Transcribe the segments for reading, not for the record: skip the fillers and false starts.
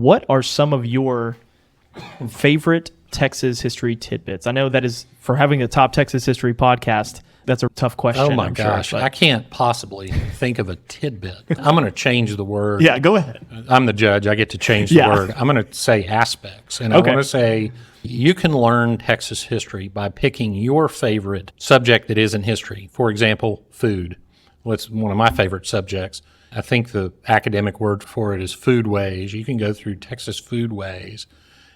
what are some of your favorite Texas history tidbits? I know that is, for having a top Texas history podcast, that's a tough question. Oh my I'm gosh, sure, I can't possibly think of a tidbit. I'm going to change the word. Yeah, go ahead. I'm the judge. I get to change the word. I'm going to say aspects. And Okay. I want to say you can learn Texas history by picking your favorite subject that isn't history. For example, food. What's one of my favorite subjects. I think the academic word for it is foodways. You can go through Texas foodways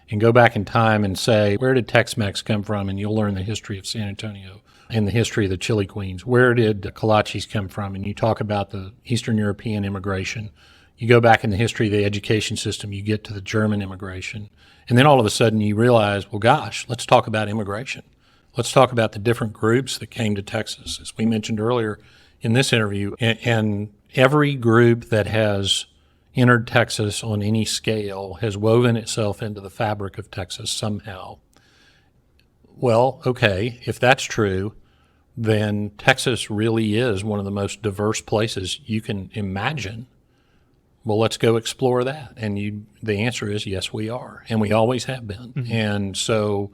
and go back in time and say, where did Tex-Mex come from? And you'll learn the history of San Antonio and the history of the Chili Queens. Where did the kolaches come from? And you talk about the Eastern European immigration. You go back in the history of the education system, you get to the German immigration. And then all of a sudden you realize, well, gosh, let's talk about immigration. Let's talk about the different groups that came to Texas, as we mentioned earlier in this interview. And every group that has entered Texas on any scale has woven itself into the fabric of Texas somehow. Well, okay, if that's true, then Texas really is one of the most diverse places you can imagine. Well, let's go explore that. And the answer is yes, we are, and we always have been. Mm-hmm. And so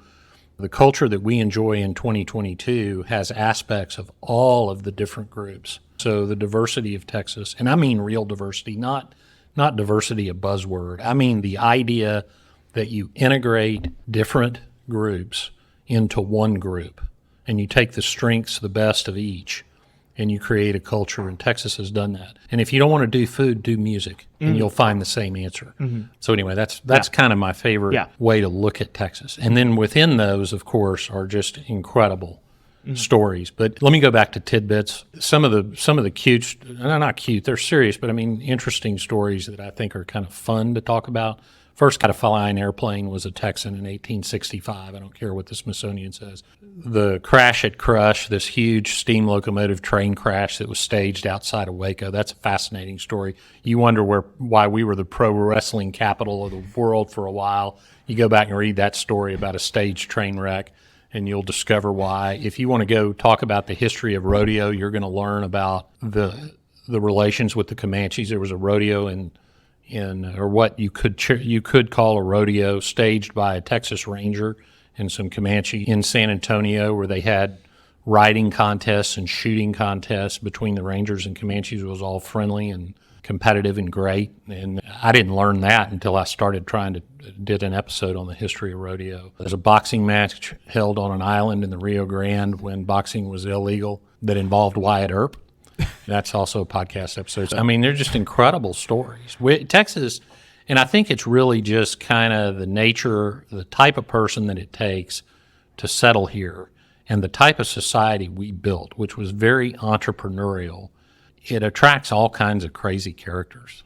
the culture that we enjoy in 2022 has aspects of all of the different groups. So the diversity of Texas, and I mean real diversity, not diversity a buzzword. I mean the idea that you integrate different groups into one group, and you take the strengths, the best of each, and you create a culture, and Texas has done that. And if you don't want to do food, do music, and you'll find the same answer. Mm-hmm. So anyway, that's kind of my favorite way to look at Texas. And then within those, of course, are just incredible stories. But let me go back to tidbits. Some of the cute, not cute, they're serious, but I mean interesting stories that I think are kind of fun to talk about. First kind of flying airplane was a Texan in 1865. I don't care what the Smithsonian says. The crash at Crush, this huge steam locomotive train crash that was staged outside of Waco, that's a fascinating story. You wonder why we were the pro wrestling capital of the world for a while. You go back and read that story about a staged train wreck, and you'll discover why. If you want to go talk about the history of rodeo, you're going to learn about the relations with the Comanches. There was a rodeo or what you could call a rodeo staged by a Texas Ranger and some Comanche in San Antonio, where they had riding contests and shooting contests between the Rangers and Comanches. It was all friendly and competitive and great. And I didn't learn that until I started did an episode on the history of rodeo. There's a boxing match held on an island in the Rio Grande when boxing was illegal that involved Wyatt Earp. That's also a podcast episode. I mean, they're just incredible stories. Texas, and I think it's really just kind of the nature, the type of person that it takes to settle here, and the type of society we built, which was very entrepreneurial. It attracts all kinds of crazy characters.